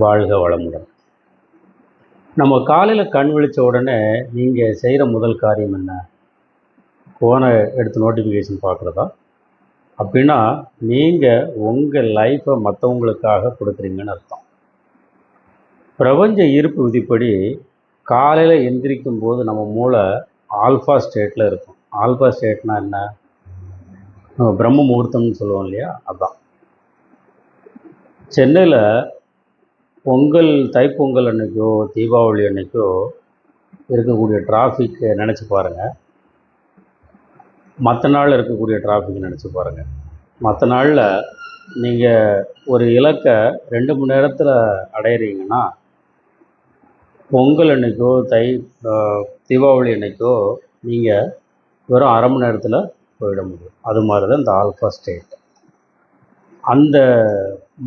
வாழ்க வளமுடன். நம்ம காலையில் கண் விழித்த உடனே நீங்கள் செய்கிற முதல் காரியம் என்ன? ஃபோனை எடுத்து நோட்டிஃபிகேஷன் பார்க்குறதா? அப்படின்னா நீங்கள் உங்கள் லைஃப்பை மற்றவங்களுக்காக கொடுக்குறீங்கன்னு அர்த்தம். பிரபஞ்ச ஈர்ப்பு விதிப்படி காலையில் எந்திரிக்கும் போது நம்ம மூளை ஆல்ஃபா ஸ்டேட்டில் இருக்கும். ஆல்ஃபா ஸ்டேட்னா என்ன? நம்ம பிரம்ம முகூர்த்தம்னு சொல்லுவோம் இல்லையா, அதுதான். சென்னையில் பொங்கல், தைப்பொங்கல் அன்னைக்கோ தீபாவளி அன்னைக்கோ இருக்கக்கூடிய டிராஃபிக் நினச்சி பாருங்கள். மற்ற நாளில் இருக்கக்கூடிய டிராஃபிக் நினச்சி பாருங்கள். மற்ற நாளில் நீங்கள் ஒரு இலக்கை 2 மணி நேரத்தில் அடையிறீங்கன்னா, பொங்கல் அன்னைக்கோ தீபாவளி அன்னைக்கோ நீங்கள் வெறும் அரை மணி நேரத்தில் போயிட முடியும். அது மாதிரி தான் இந்த ஆல்ஃபா ஸ்டேட். அந்த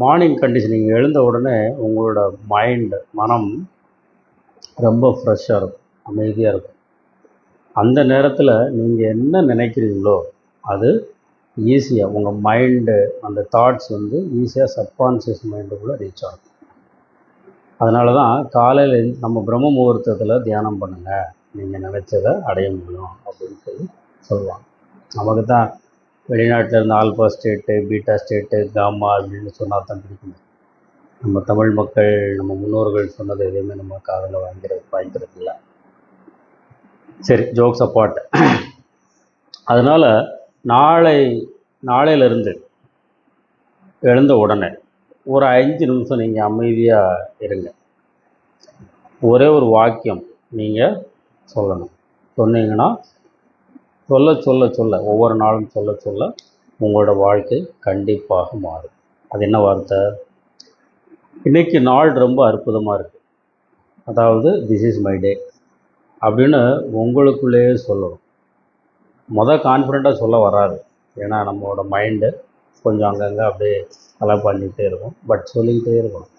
மார்னிங் கண்டிஷனிங் எழுந்த உடனே உங்களோட மனம் ரொம்ப ஃப்ரெஷ்ஷாக இருக்கும், அமைதியாக இருக்கும். அந்த நேரத்தில் நீங்கள் என்ன நினைக்கிறீங்களோ அது ஈஸியாக உங்கள் மைண்டு, அந்த தாட்ஸ் ஈஸியாக சப்கான்ஷியஸ் மைண்டுக்குள்ளே ரீச் ஆகும். அதனால தான் காலையில் நம்ம பிரம்ம முகூர்த்தத்தில் தியானம் பண்ணுங்கள், நீங்கள் நினச்சதை அடைய முடியும் அப்படின்னு சொல்லுவாங்க. நமக்கு தான் வெளிநாட்டில் இருந்து alpha state, beta state, gamma அப்படின்னு சொன்னால் தான் பிடிக்கும். நம்ம தமிழ் மக்கள், நம்ம முன்னோர்கள் சொன்னது எதுவுமே நம்ம காதில் வாங்கிக்கிறது இல்லை. சரி, ஜோக்ஸ் அப்பார்ட். அதனால் நாளையிலிருந்து எழுந்த உடனே ஒரு 5 நிமிஷம் நீங்கள் அமைதியாக இருங்க. ஒரே ஒரு வாக்கியம் நீங்கள் சொல்லணும். சொன்னீங்கன்னா சொல்ல ஒவ்வொரு நாளும் சொல்ல உங்களோட வாழ்க்கை கண்டிப்பாக மாறும். அது என்ன வார்த்தை? இன்றைக்கி நாள் ரொம்ப அற்புதமாக இருக்குது, அதாவது திஸ் இஸ் மை டே அப்படின்னு உங்களுக்குள்ளேயே சொல்லணும். கான்ஃபிடெண்ட்டாக சொல்ல வராது, ஏன்னா நம்மளோட மைண்டு கொஞ்சம் அங்கங்கே அப்படியே அலை பண்ணிகிட்டே இருக்கும். பட் சொல்லிக்கிட்டே இருக்கணும்,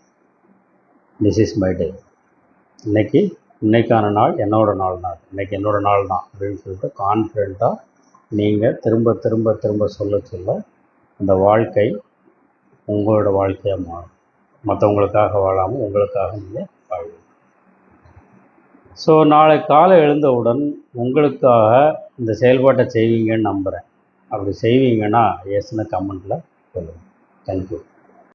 திஸ் இஸ் மை டே. இன்றைக்கான நாள் என்னோட நாள் தான், இன்றைக்கி என்னோடய நாள் தான் அப்படின்னு சொல்லிட்டு கான்ஃபிடெண்ட்டாக நீங்கள் திரும்ப சொல்ல அந்த வாழ்க்கை உங்களோட வாழ்க்கையாக மாறும். மற்றவங்களுக்காக வாழாமல் உங்களுக்காக நீங்கள் வாழுவீங்க. ஸோ நாளை காலை எழுந்தவுடன் உங்களுக்காக இந்த செயல்பாட்டை செய்வீங்கன்னு நம்புகிறேன். அப்படி செய்வீங்கன்னா எஸ்ன்னு கமெண்ட்டில் சொல்லுங்கள். தேங்க்யூ.